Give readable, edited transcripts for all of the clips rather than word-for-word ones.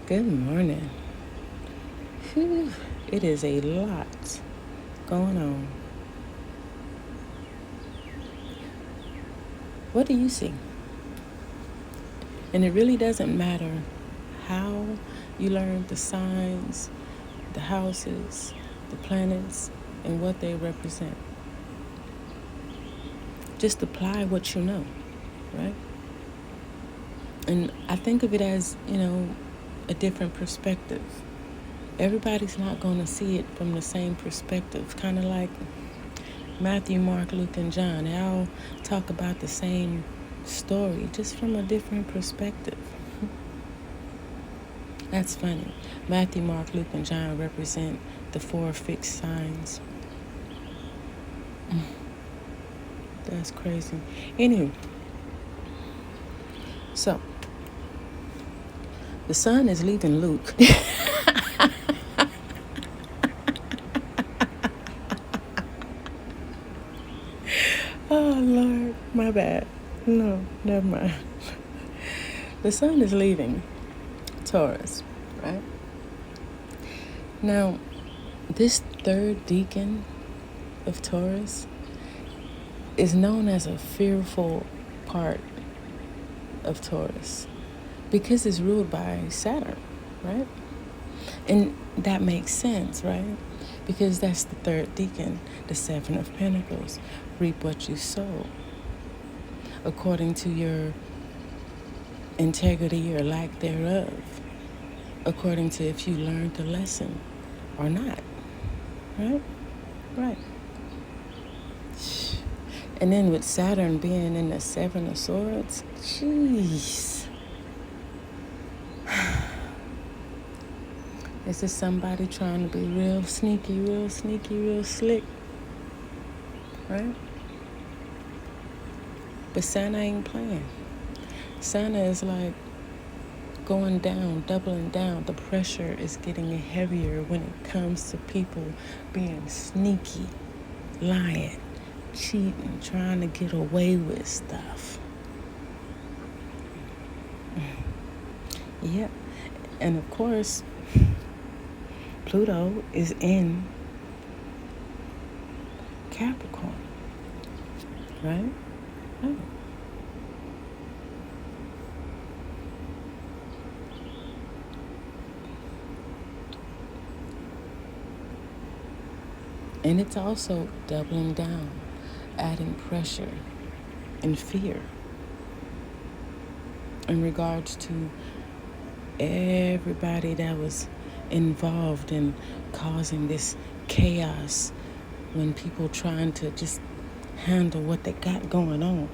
Good morning. Whew, it is a lot going on. What do you see? And it really doesn't matter how you learn the signs, the houses, the planets, and what they represent. Just apply what you know, right? And I think of it as, a different perspective. Everybody's not going to see it from the same perspective. Kind of like Matthew, Mark, Luke, and John. They all talk about the same story, just from a different perspective. That's funny. Matthew, Mark, Luke, and John represent the 4 fixed signs. That's crazy. Anyway, so the sun is leaving Luke. Oh, Lord, my bad. No, never mind. The sun is leaving Taurus, right? Now, this third decan of Taurus is known as a fearful part of Taurus because it's ruled by Saturn, right? And that makes sense, right? Because that's the third decan, the 7 of Pentacles. Reap what you sow, according to your integrity or lack thereof, according to if you learned the lesson or not, right? Right. And then with Saturn being in the 7 of Swords, jeez. This is somebody trying to be real sneaky, real slick, right? But Santa ain't playing. Santa is like going down, doubling down. The pressure is getting heavier when it comes to people being sneaky, lying, cheating, trying to get away with stuff. Yep. And of course, Pluto is in Capricorn, right? Oh. And it's also doubling down, adding pressure and fear in regards to everybody that was involved in causing this chaos when people trying to just handle what they got going on.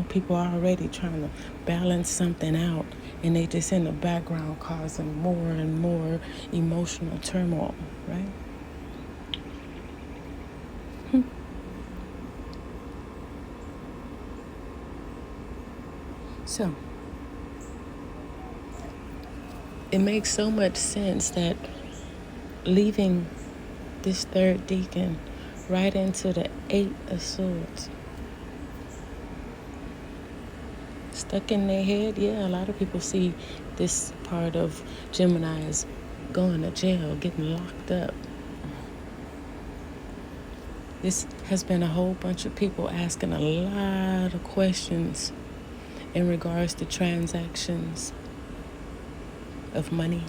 People are already trying to balance something out, and they just in the background causing more and more emotional turmoil, right? So, it makes so much sense that leaving this third decan right into the 8 of Swords, stuck in their head. Yeah, a lot of people see this part of Gemini as going to jail, getting locked up. This has been a whole bunch of people asking a lot of questions in regards to transactions of money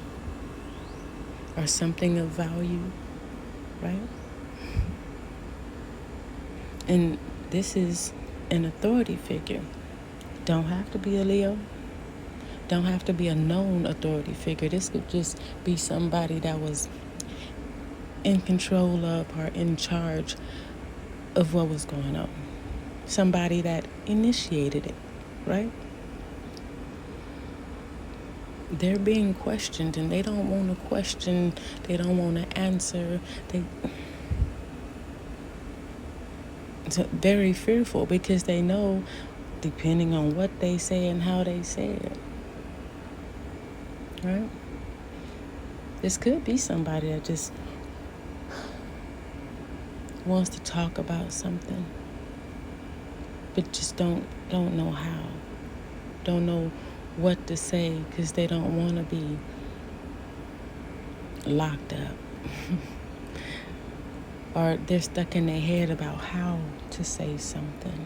or something of value, right? And this is an authority figure. Don't have to be a Leo. Don't have to be a known authority figure. This could just be somebody that was in control of or in charge of what was going on. Somebody that initiated it, right? They're being questioned and they don't want to question. They don't want to answer. It's very fearful because they know, depending on what they say and how they say it, right? This could be somebody that just wants to talk about something, but just don't know how. Don't know what to say because they don't want to be locked up. Or they're stuck in their head about how to say something.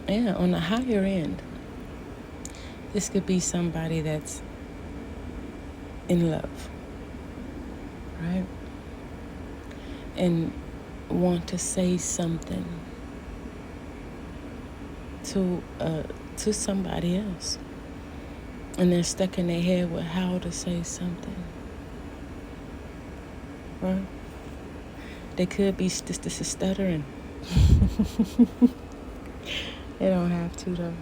Yeah, on the higher end, this could be somebody that's in love, right? And want to say something to somebody else. And they're stuck in their head with how to say something. Right? They could be stuttering. They don't have to, though.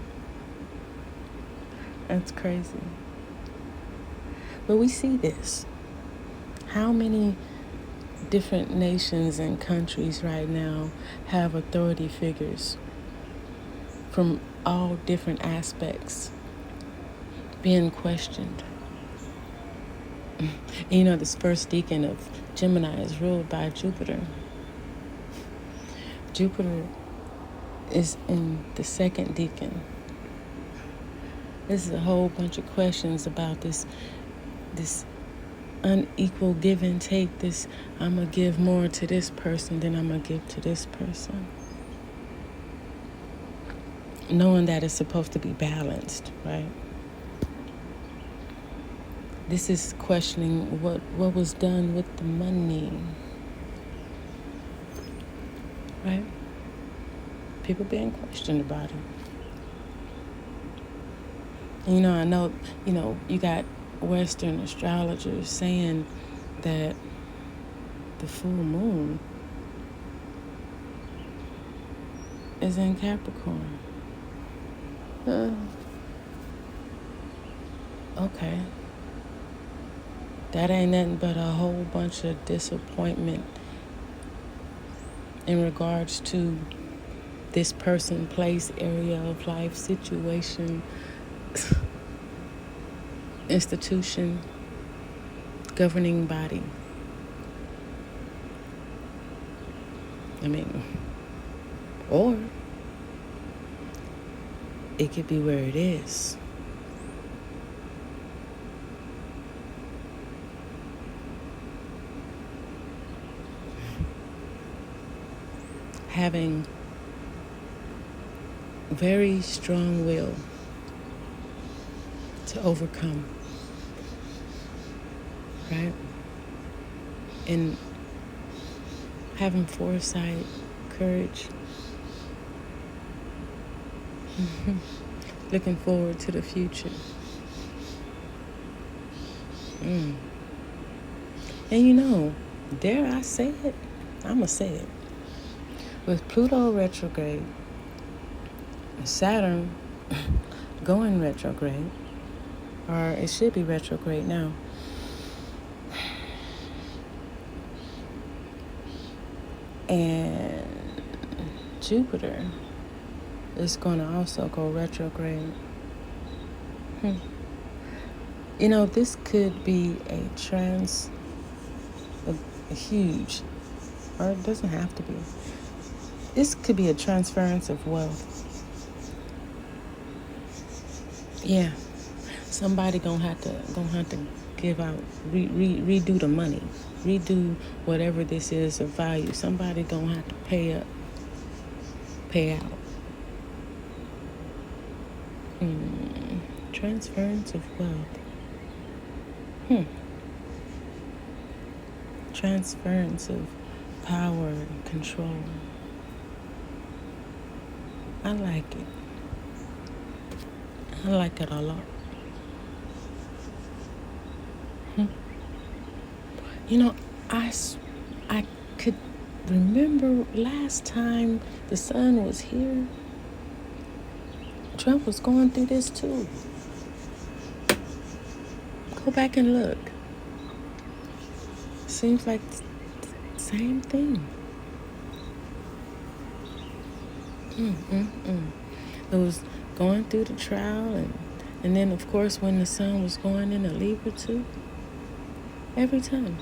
That's crazy. But we see this. How many different nations and countries right now have authority figures from all different aspects being questioned? And you know, this first deacon of Gemini is ruled by Jupiter. Jupiter is in the second deacon. This is a whole bunch of questions about this unequal give and take. This, I'm going to give more to this person than I'm going to give to this person. Knowing that it's supposed to be balanced, right? This is questioning what was done with the money, right? People being questioned about it. You know, I know, you got Western astrologers saying that the full moon is in Capricorn. Okay. That ain't nothing but a whole bunch of disappointment in regards to this person, place, area of life, situation, institution, governing body. I mean, or it could be where it is. Having very strong will to overcome, right? And having foresight, courage, looking forward to the future. And dare I say it? I'ma say it. With Pluto retrograde, Saturn going retrograde, or it should be retrograde now, and Jupiter is going to also go retrograde. This could be a huge, or it doesn't have to be. This could be a transference of wealth. Yeah, somebody gonna have to give out, redo the money, redo whatever this is of value. Somebody gonna have to pay out. Transference of wealth. Transference of power and control. I like it. I like it a lot. I could remember last time the sun was here, Trump was going through this too. Go back and look. Seems like the same thing. It was going through the trial, and then of course when the sun was going in a Libra too. Every time.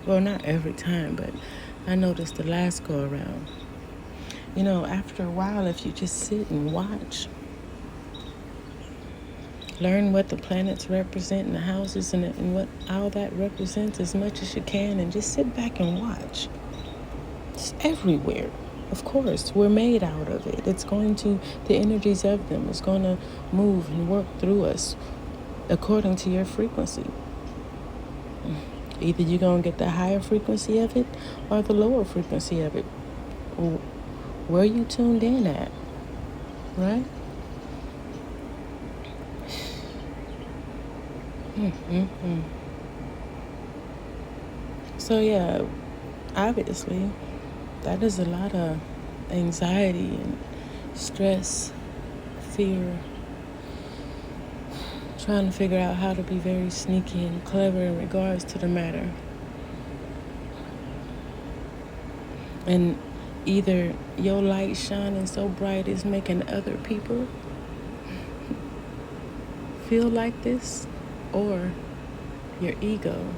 Well, not every time, but I noticed the last go around. After a while, if you just sit and watch, Learn what the planets represent and the houses and what all that represents as much as you can, and just sit back and watch. It's everywhere. Of course, we're made out of it. The energies of them is going to move and work through us according to your frequency. Either you're going to get the higher frequency of it or the lower frequency of it. Where you tuned in at, right? So yeah, obviously, that is a lot of anxiety and stress, fear, trying to figure out how to be very sneaky and clever in regards to the matter. And either your light shining so bright is making other people feel like this, or your ego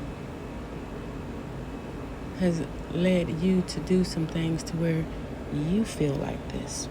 has led you to do some things to where you feel like this.